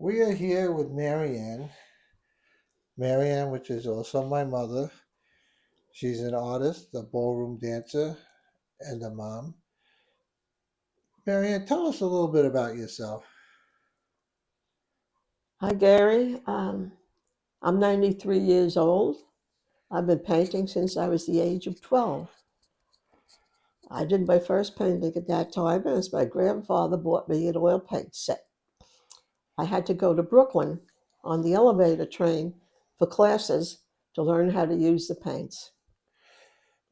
We are here with Maryann. Maryann, which is also my mother. She's an artist, a ballroom dancer, and a mom. Maryann, tell us a little bit about yourself. Hi, Gary. I'm 93 years old. I've been painting since I was the age of 12. I did my first painting at that time as my grandfather bought me an oil paint set. I had to go to Brooklyn on the elevator train for classes to learn how to use the paints.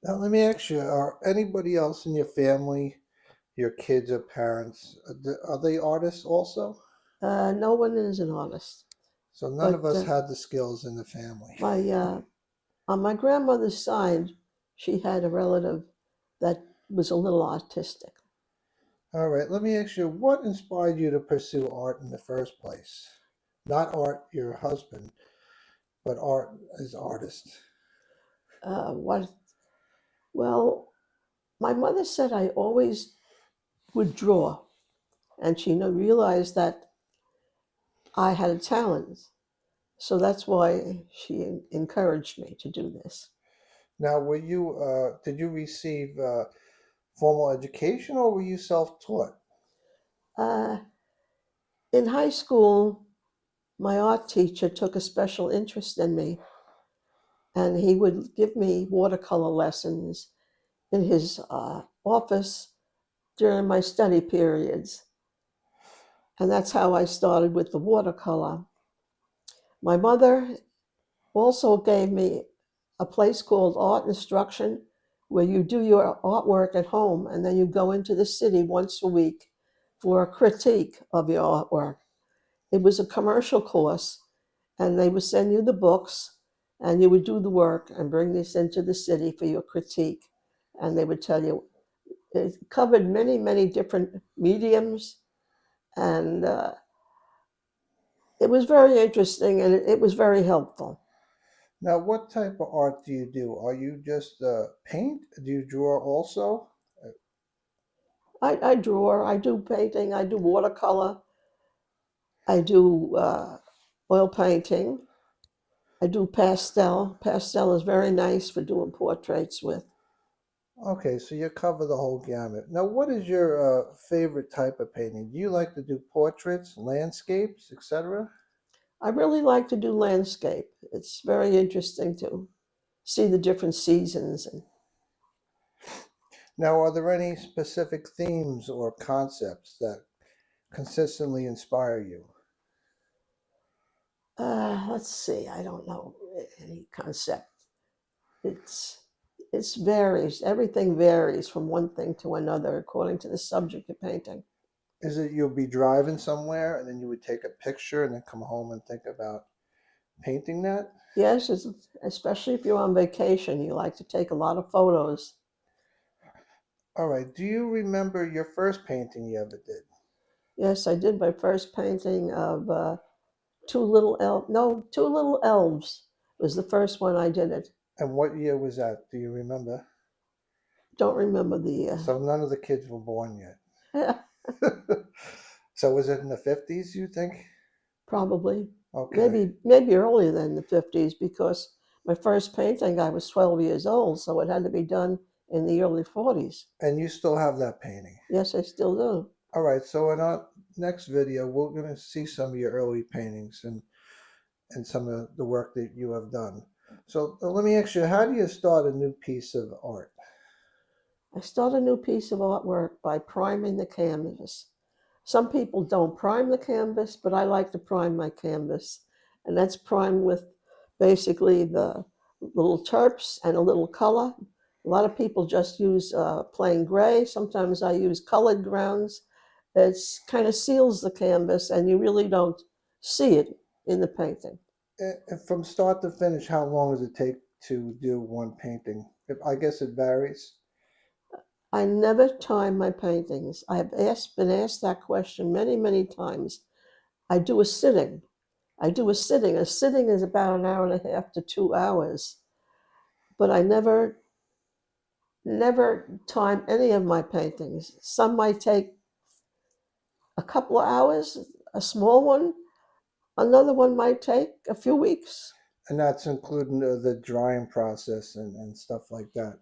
Now, let me ask you, are anybody else in your family, your kids or parents, are they artists also? No one is an artist, So none of but us had the skills in the family. my on my grandmother's side, she had a relative that was a little artistic. All right, let me ask you, what inspired you to pursue art in the first place? Not art, your husband, but art as artist. What Well, my mother said I always would draw, and she realized that I had a talent. So that's why she encouraged me to do this. Now, did you receive formal education or were you self-taught? Uh, in high school, my art teacher took a special interest in me, and he would give me watercolor lessons in his office during my study periods. And that's how I started with the watercolor. My mother also gave me a place called Art Instruction, where you do your artwork at home and then you go into the city once a week for a critique of your artwork. It was a commercial course, and they would send you the books, and you would do the work and bring this into the city for your critique. And they would tell you it covered many, many different mediums, and it was very interesting and it was very helpful. Now, what type of art do you do? Are you just paint? Do you draw also? I draw, I do painting, I do watercolor, I do oil painting, I do pastel. Pastel is very nice for doing portraits with. Okay, so you cover the whole gamut. Now, what is your favorite type of painting? Do you like to do portraits, landscapes, etc.? I really like to do landscape. It's very interesting to see the different seasons. And Now, are there any specific themes or concepts that consistently inspire you? let's see, I don't know any concept. It's it's varies. Everything varies from one thing to another according to the subject of painting. Is it you'll be driving somewhere and then you would take a picture and then come home and think about painting that? Yes, especially if you're on vacation, you like to take a lot of photos. All right. Do you remember your first painting you ever did? Yes, I did my first painting of two little elves was the first one I did it. And what year was that? Do you remember? Don't remember the So none of the kids were born yet. uh, So was it in the 50s, you think? probably Okay. maybe earlier than the 50s because my first painting I was 12 years old, so it had to be done in the early 40s. And you still have that painting. Yes, I still do. All right. So in our next video, we're going to see some of your early paintings and some of the work that you have done. So let me ask you, how do you start a new piece of art? I start a new piece of artwork by priming the canvas. Some people don't prime the canvas, but I like to prime my canvas. And that's primed with basically the little terps and a little color. A lot of people just use plain gray. Sometimes I use colored grounds. It kind of seals the canvas and you really don't see it in the painting. From start to finish, how long does it take to do one painting? I guess it varies. I never time my paintings. Been asked that question many, many times. I do a sitting. I do a sitting. A sitting is about an hour and a half to 2 hours, but I never time any of my paintings. Some might take a couple of hours, a small one, Another one might take a few weeks. And that's including the drying process and stuff like that.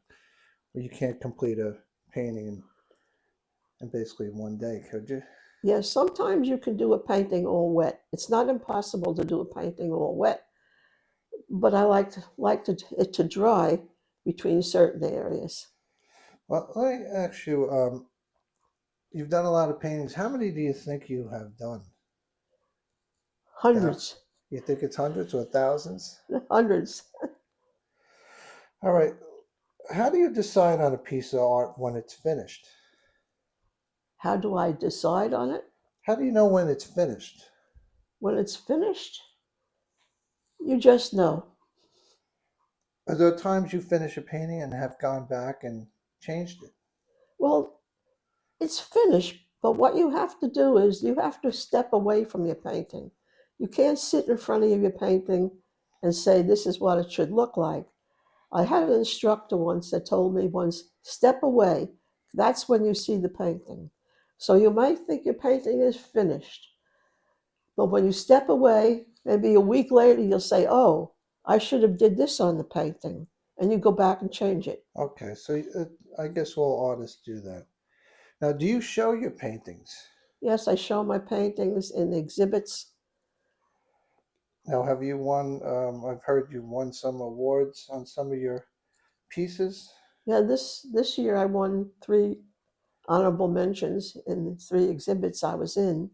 You can't complete a painting in basically 1 day, could you? Yes, sometimes you can do a painting all wet. It's not impossible to do a painting all wet, but I it to dry between certain areas. Well, let me ask you, you've done a lot of paintings. How many do you think you have done now? Hundreds, You think it's hundreds or thousands? hundreds. All right. How do you decide on a piece of art when it's finished? How do I decide on it? How do you know when it's finished? When it's finished, you just know. Are there times you finish a painting and have gone back and changed it? Well, it's finished, but what you have to do is you have to step away from your painting. You can't sit in front of your painting and say, this is what it should look like. I had an instructor once that told me once, step away. That's when you see the painting. So you might think your painting is finished, but when you step away, maybe a week later, you'll say, oh, I should have did this on the painting. And you go back and change it. Okay, so I guess all artists do that. Now, do you show your paintings? Yes, I show my paintings in exhibits. Now, have you won? I've heard you won some awards on some of your pieces. Yeah, this year I won 3 honorable mentions in 3 exhibits I was in,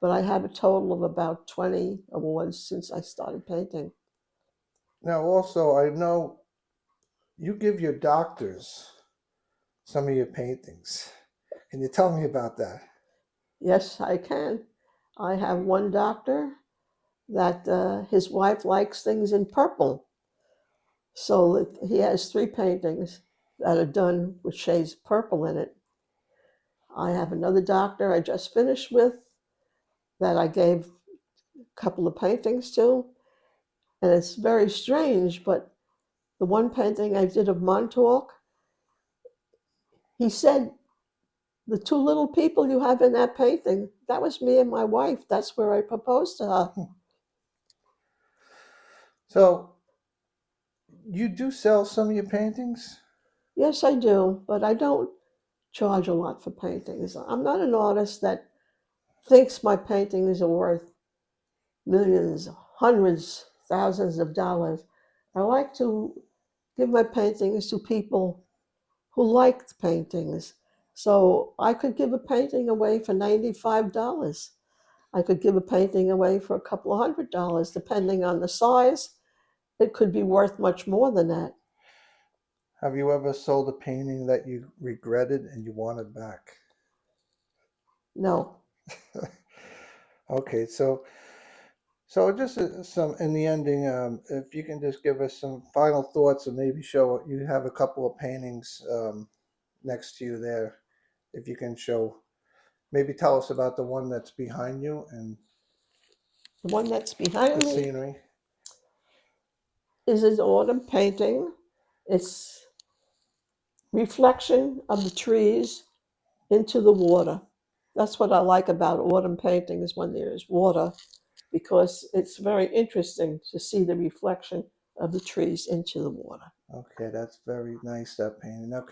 but I have a total of about 20 awards since I started painting. Now, also, I know you give your doctors some of your paintings. Can you tell me about that? Yes, I can. I have one doctor that his wife likes things in purple, so he has 3 paintings that are done with shades of purple in it. I have another doctor I just finished with that I gave a couple of paintings to, and it's very strange, but the one painting I did of Montauk, he said, the 2 little people you have in that painting, that was me and my wife. That's where I proposed to her. So, you do sell some of your paintings? Yes, I do, but I don't charge a lot for paintings. I'm not an artist that thinks my paintings are worth millions, hundreds, thousands of dollars. I like to give my paintings to people who like the paintings. So I could give a painting away for $95. I could give a painting away for a couple of $100, depending on the size. It could be worth much more than that. Have you ever sold a painting that you regretted and you wanted back? No. Okay, so just some in the ending, if you can just give us some final thoughts and maybe show you have a couple of paintings next to you there. If you can show, maybe tell us about the one that's behind you and The one that's the behind me scenery. is an autumn painting. It's reflection of the trees into the water. That's what I like about autumn paintings when there's water, because it's very interesting to see the reflection of the trees into the water. Okay, that's very nice, that painting. Now,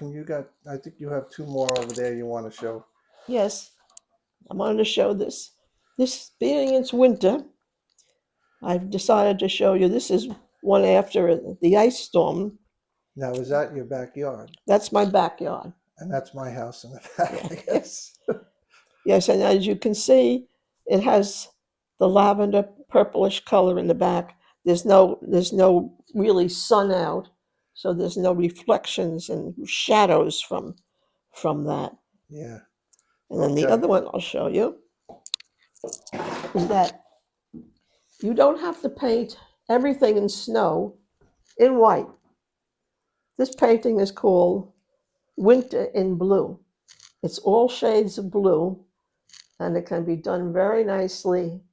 I think you have two more over there you want to show. Yes, I wanted to show this. This being it's winter, I've decided to show you. This is one after the ice storm. Now, is that your backyard? That's my backyard. And that's my house in the back, Yeah. I guess. Yes, and as you can see, it has the lavender purplish color in the back. There's no really sun out, so there's no reflections and shadows from that. Yeah. And then the Okay. other one I'll show you is that you don't have to paint everything in snow in white. This painting is called Winter in Blue. It's all shades of blue, and it can be done very nicely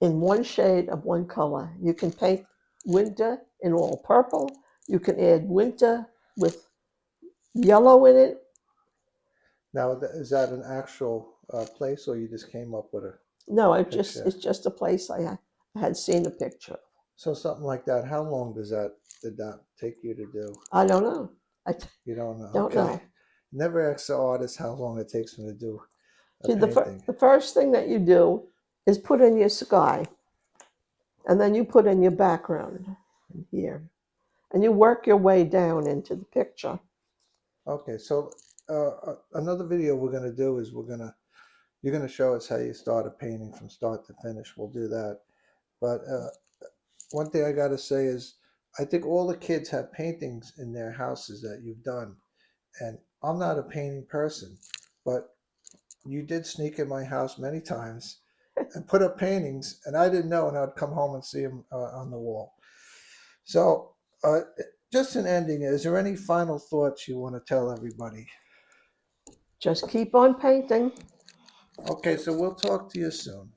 in one shade of one color. You can paint winter in all purple. You can add winter with yellow in it. Now, is that an actual place or you just came up with it? No, picture? it's just a place I had seen a picture. So something like that. How long did that take you to do? I don't know. I You don't know. don't Okay. know. Never ask the artist how long it takes them to do a See, painting. the first thing that you do is put in your sky, and then you put in your background here, and you work your way down into the picture. Okay, so another video we're gonna do is you're gonna show us how you start a painting from start to finish. We'll do that. But one thing I gotta say is, I think all the kids have paintings in their houses that you've done, and I'm not a painting person, but you did sneak in my house many times and put up paintings, and I didn't know, and I'd come home and see them on the wall. So, just an ending. Is there any final thoughts you want to tell everybody? Just keep on painting. Okay, so we'll talk to you soon.